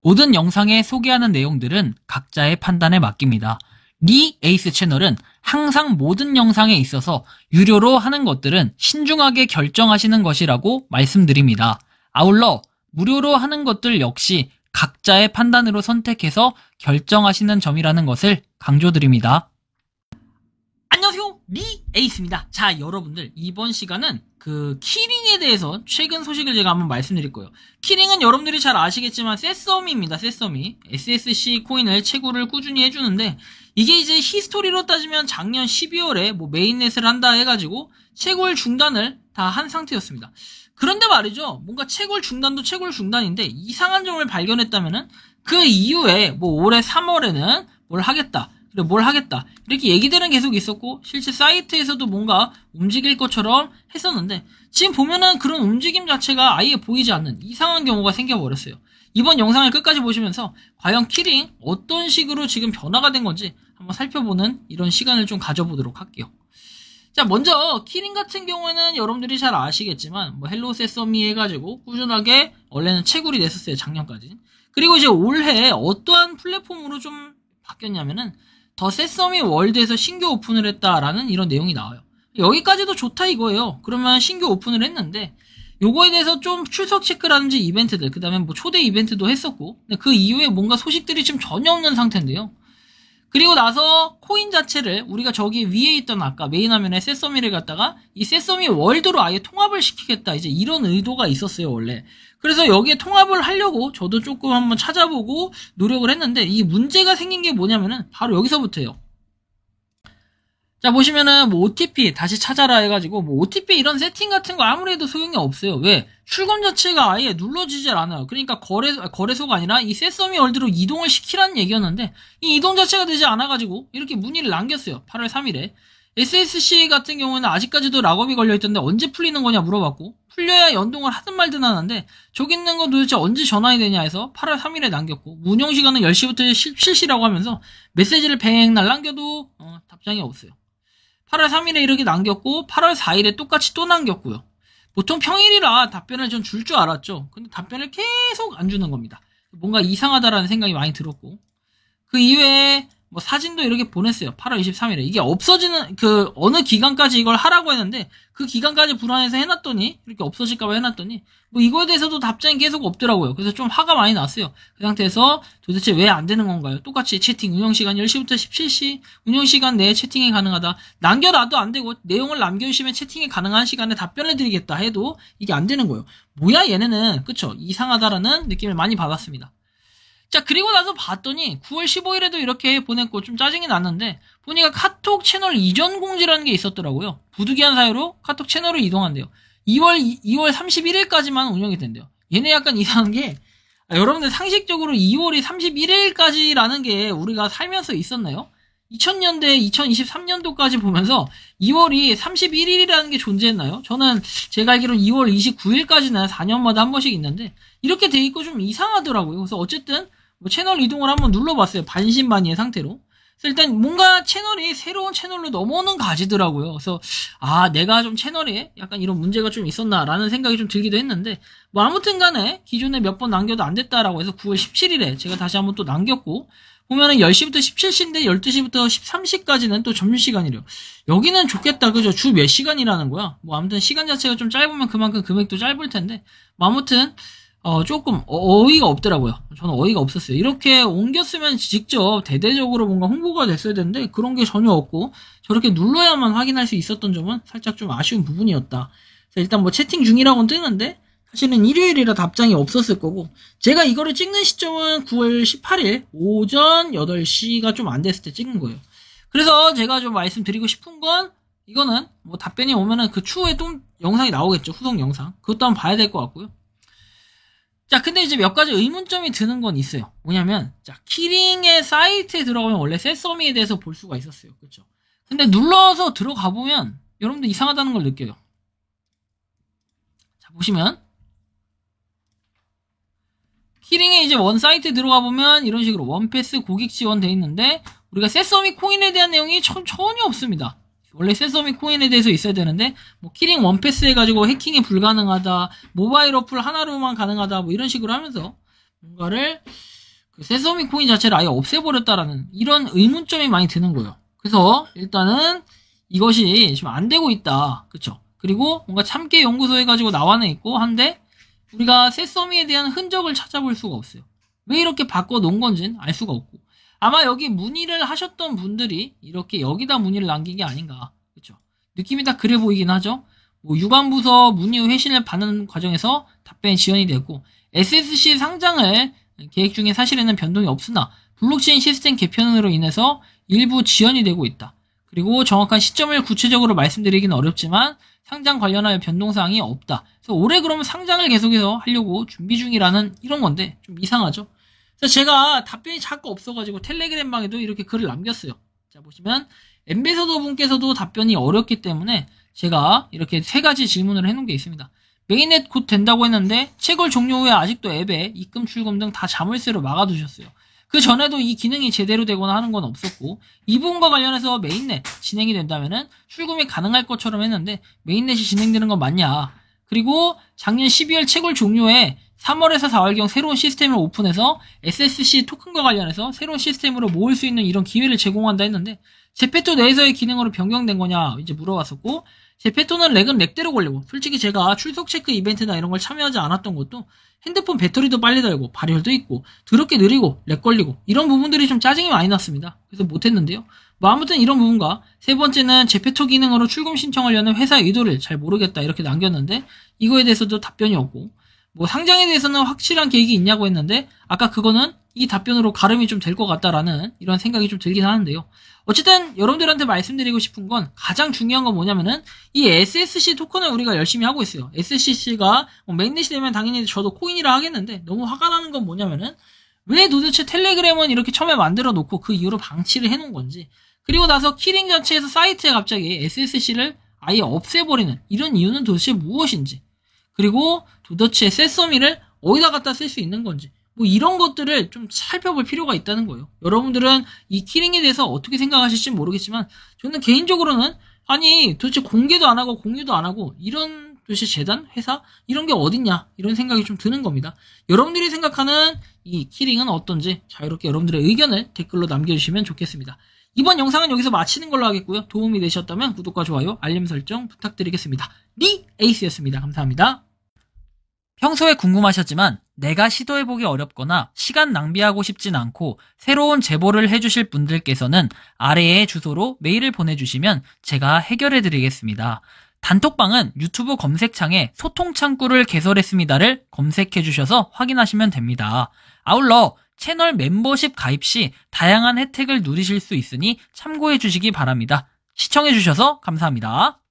모든 영상에 소개하는 내용들은 각자의 판단에 맡깁니다. 리 에이스 채널은 항상 모든 영상에 있어서 유료로 하는 것들은 신중하게 결정하시는 것이라고 말씀드립니다. 아울러 무료로 하는 것들 역시 각자의 판단으로 선택해서 결정하시는 점이라는 것을 강조드립니다. 안녕하세요, 리 에이스입니다. 자, 여러분들 이번 시간은 키링에 대해서 최근 소식을 제가 한번 말씀드릴 거예요. 키링은 여러분들이 잘 아시겠지만 세서미입니다. 세서미 SSC 코인을 채굴을 꾸준히 해주는데, 이게 이제 히스토리로 따지면 작년 12월에 메인넷을 한다 해가지고 채굴 중단을 다 한 상태였습니다. 그런데 말이죠, 뭔가 채굴 중단도 채굴 중단인데 이상한 점을 발견했다면은 그 이후에 올해 3월에는 뭘 하겠다, 이렇게 얘기들은 계속 있었고, 실제 사이트에서도 뭔가 움직일 것처럼 했었는데, 지금 보면은 그런 움직임 자체가 아예 보이지 않는 이상한 경우가 생겨버렸어요. 이번 영상을 끝까지 보시면서 과연 키링 어떤 식으로 지금 변화가 된 건지 한번 살펴보는 이런 시간을 좀 가져보도록 할게요. 자, 먼저 키링 같은 경우에는 여러분들이 잘 아시겠지만 헬로 세서미 해가지고 꾸준하게 원래는 채굴이 됐었어요, 작년까지. 그리고 이제 올해 어떠한 플랫폼으로 좀 바뀌었냐면은 더 세서미 월드에서 신규 오픈을 했다라는 이런 내용이 나와요. 여기까지도 좋다 이거예요. 그러면 신규 오픈을 했는데 요거에 대해서 좀 출석 체크라든지 이벤트들, 그 다음에 초대 이벤트도 했었고, 근데 그 이후에 뭔가 소식들이 지금 전혀 없는 상태인데요. 그리고 나서 코인 자체를 우리가 저기 위에 있던 아까 메인 화면에 세서미를 갖다가 이 세서미 월드로 아예 통합을 시키겠다, 이제 이런 의도가 있었어요, 원래. 그래서 여기에 통합을 하려고 저도 조금 한번 찾아보고 노력을 했는데, 이 문제가 생긴 게 뭐냐면은 바로 여기서부터예요. 자, 보시면은 OTP 다시 찾아라 해가지고 OTP 이런 세팅 같은 거 아무리 해도 소용이 없어요. 왜? 출금 자체가 아예 눌러지질 않아요. 그러니까 거래소가 아니라 이 세서미 월드로 이동을 시키라는 얘기였는데, 이 이동 자체가 되지 않아가지고 이렇게 문의를 남겼어요, 8월 3일에. SSC 같은 경우는 아직까지도 락업이 걸려있던데 언제 풀리는 거냐 물어봤고, 풀려야 연동을 하든 말든 하는데 저기 있는 건 도대체 언제 전환이 되냐 해서 8월 3일에 남겼고, 운영시간은 10시부터 실시라고 하면서 메시지를 뱅날 남겨도 답장이 없어요. 8월 3일에 이렇게 남겼고 8월 4일에 똑같이 또 남겼고요. 보통 평일이라 답변을 전 줄 줄 알았죠. 근데 답변을 계속 안 주는 겁니다. 뭔가 이상하다라는 생각이 많이 들었고, 그 이외에 사진도 이렇게 보냈어요. 8월 23일에. 이게 없어지는 어느 기간까지 이걸 하라고 했는데 그 기간까지 불안해서 해놨더니, 이렇게 없어질까봐 해놨더니 이거에 대해서도 답장이 계속 없더라고요. 그래서 좀 화가 많이 났어요. 그 상태에서 도대체 왜 안 되는 건가요? 똑같이 채팅 운영시간 10시부터 17시 운영시간 내에 채팅이 가능하다, 남겨놔도 안 되고 내용을 남겨주시면 채팅이 가능한 시간에 답변을 드리겠다 해도 이게 안 되는 거예요. 뭐야 얘네는, 그쵸? 이상하다라는 느낌을 많이 받았습니다. 자, 그리고 나서 봤더니 9월 15일에도 이렇게 보냈고 좀 짜증이 났는데, 보니까 카톡 채널 이전 공지라는 게 있었더라고요. 부득이한 사유로 카톡 채널을 이동한대요. 2월 31일까지만 운영이 된대요. 얘네 약간 이상한 게, 여러분들 상식적으로 2월이 31일까지라는 게 우리가 살면서 있었나요? 2000년대, 2023년도까지 보면서 2월이 31일이라는 게 존재했나요? 저는 제가 알기로는 2월 29일까지는 4년마다 한 번씩 있는데 이렇게 돼 있고 좀 이상하더라고요. 그래서 어쨌든 채널 이동을 한번 눌러봤어요, 반신반의의 상태로. 그래서 일단 뭔가 채널이 새로운 채널로 넘어오는 가지더라고요. 그래서 내가 좀 채널에 약간 이런 문제가 좀 있었나라는 생각이 좀 들기도 했는데, 아무튼 간에 기존에 몇 번 남겨도 안 됐다라고 해서 9월 17일에 제가 다시 한번 또 남겼고, 보면은 10시부터 17시인데 12시부터 13시까지는 또 점심시간이래요. 여기는 좋겠다, 그죠? 주 몇 시간이라는 거야? 아무튼 시간 자체가 좀 짧으면 그만큼 금액도 짧을 텐데, 아무튼 조금 어이가 없더라고요. 저는 어이가 없었어요. 이렇게 옮겼으면 직접 대대적으로 뭔가 홍보가 됐어야 되는데 그런 게 전혀 없고, 저렇게 눌러야만 확인할 수 있었던 점은 살짝 좀 아쉬운 부분이었다. 일단 채팅 중이라고는 뜨는데 사실은 일요일이라 답장이 없었을 거고, 제가 이거를 찍는 시점은 9월 18일 오전 8시가 좀 안 됐을 때 찍은 거예요. 그래서 제가 좀 말씀드리고 싶은 건, 이거는 답변이 오면은 그 추후에 또 영상이 나오겠죠, 후속 영상. 그것도 한번 봐야 될 것 같고요. 자, 근데 이제 몇 가지 의문점이 드는 건 있어요. 뭐냐면, 자, 키링의 사이트에 들어가면 원래 세서미에 대해서 볼 수가 있었어요. 그렇죠? 근데 눌러서 들어가 보면 여러분들 이상하다는 걸 느껴요. 자, 보시면 키링에 이제 원 사이트에 들어가 보면 이런 식으로 원패스 고객 지원 돼 있는데, 우리가 세서미 코인에 대한 내용이 전혀 없습니다. 원래 세서미 코인에 대해서 있어야 되는데 키링 원패스 해가지고 해킹이 불가능하다, 모바일 어플 하나로만 가능하다, 이런 식으로 하면서 뭔가를 그 세서미 코인 자체를 아예 없애버렸다라는 이런 의문점이 많이 드는 거예요. 그래서 일단은 이것이 지금 안 되고 있다. 그쵸? 그리고 뭔가 참깨 연구소 해가지고 나와는 있고 한데 우리가 세서미에 대한 흔적을 찾아볼 수가 없어요. 왜 이렇게 바꿔놓은 건지는 알 수가 없고 아마 여기 문의를 하셨던 분들이 이렇게 여기다 문의를 남긴 게 아닌가. 그쵸? 느낌이 다 그래 보이긴 하죠? 뭐 유관부서 문의 후 회신을 받는 과정에서 답변이 지연이 되고 SSC 상장을 계획 중에 사실에는 변동이 없으나 블록체인 시스템 개편으로 인해서 일부 지연이 되고 있다. 그리고 정확한 시점을 구체적으로 말씀드리기는 어렵지만 상장 관련하여 변동사항이 없다. 그래서 올해 그러면 상장을 계속해서 하려고 준비 중이라는 이런 건데 좀 이상하죠. 그래서 제가 답변이 자꾸 없어가지고 텔레그램 방에도 이렇게 글을 남겼어요. 자 보시면 엠베서더 분께서도 답변이 어렵기 때문에 제가 이렇게 3가지 질문을 해놓은 게 있습니다. 메인넷 곧 된다고 했는데 채굴 종료 후에 아직도 앱에 입금 출금 등 다 자물쇠로 막아두셨어요. 그 전에도 이 기능이 제대로 되거나 하는 건 없었고 이 부분과 관련해서 메인넷 진행이 된다면은 출금이 가능할 것처럼 했는데 메인넷이 진행되는 건 맞냐. 그리고 작년 12월 채굴 종료에 3월에서 4월경 새로운 시스템을 오픈해서 SSC 토큰과 관련해서 새로운 시스템으로 모을 수 있는 이런 기회를 제공한다 했는데 제페토 내에서의 기능으로 변경된 거냐 이제 물어봤었고 제페토는 렉은 렉대로 걸리고 솔직히 제가 출석 체크 이벤트나 이런 걸 참여하지 않았던 것도 핸드폰 배터리도 빨리 달고 발열도 있고 더럽게 느리고 렉 걸리고 이런 부분들이 좀 짜증이 많이 났습니다. 그래서 못했는데요. 뭐 아무튼 이런 부분과 세 번째는 제페토 기능으로 출금 신청을 여는 회사의 의도를 잘 모르겠다 이렇게 남겼는데 이거에 대해서도 답변이 없고 뭐 상장에 대해서는 확실한 계획이 있냐고 했는데 아까 그거는 이 답변으로 가름이 좀 될 것 같다라는 이런 생각이 좀 들긴 하는데요. 어쨌든 여러분들한테 말씀드리고 싶은 건 가장 중요한 건 뭐냐면은 이 SSC 토큰을 우리가 열심히 하고 있어요. SSC가 메인넷이 되면 당연히 저도 코인이라 하겠는데 너무 화가 나는 건 뭐냐면은 왜 도대체 텔레그램은 이렇게 처음에 만들어 놓고 그 이후로 방치를 해놓은 건지 그리고 나서 키링 자체에서 사이트에 갑자기 SSC를 아예 없애버리는 이런 이유는 도대체 무엇인지 그리고 도대체 세서미를 어디다 갖다 쓸 수 있는 건지 뭐 이런 것들을 좀 살펴볼 필요가 있다는 거예요. 여러분들은 이 키링에 대해서 어떻게 생각하실지 모르겠지만 저는 개인적으로는 아니 도대체 공개도 안 하고 공유도 안 하고 이런 도대체 재단? 회사? 이런 게 어딨냐 이런 생각이 좀 드는 겁니다. 여러분들이 생각하는 이 키링은 어떤지 자유롭게 여러분들의 의견을 댓글로 남겨주시면 좋겠습니다. 이번 영상은 여기서 마치는 걸로 하겠고요. 도움이 되셨다면 구독과 좋아요, 알림 설정 부탁드리겠습니다. 리 에이스였습니다. 감사합니다. 평소에 궁금하셨지만 내가 시도해보기 어렵거나 시간 낭비하고 싶진 않고 새로운 제보를 해주실 분들께서는 아래의 주소로 메일을 보내주시면 제가 해결해드리겠습니다. 단톡방은 유튜브 검색창에 소통창구를 개설했습니다를 검색해주셔서 확인하시면 됩니다. 아울러 채널 멤버십 가입 시 다양한 혜택을 누리실 수 있으니 참고해주시기 바랍니다. 시청해주셔서 감사합니다.